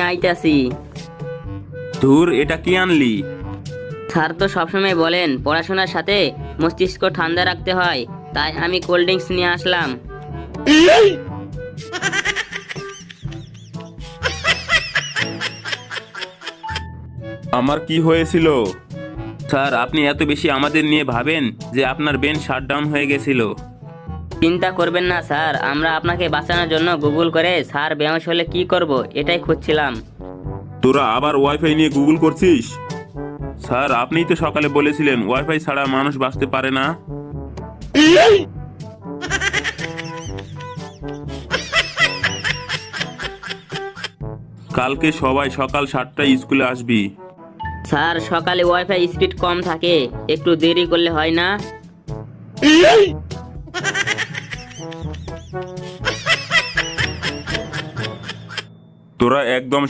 আইতাছি। ধুর, এটা কি আনলি? স্যার তো সবসময় বলেন পড়াশোনার সাথে মস্তিষ্ক ঠান্ডা রাখতে হয়, তাই আমি কোল্ড ড্রিঙ্কস নিয়ে আসলাম। আমার কি হয়েছিল? স্যার, আপনি এত বেশি আমাদের নিয়ে ভাবেন যে আপনার ব্রেন শাটডাউন হয়ে গেছিল। চিন্তা করবেন না স্যার, আমরা আপনাকে বাঁচানোর জন্য গুগল করে স্যার বেহুশ হলে কি করব এটাই খুঁজছিলাম। তোরা আবার ওয়াইফাই নিয়ে গুগল করছিস? স্যার, আপনিই তো সকালে বলেছিলেন ওয়াইফাই ছাড়া মানুষ বাঁচতে পারে না। কালকে সবাই সকাল 7টায় স্কুলে আসবি। স্যার, সকালে ওয়াইফাই স্পিড কম থাকে, একটু দেরি করলে হয় না? তোরা একদম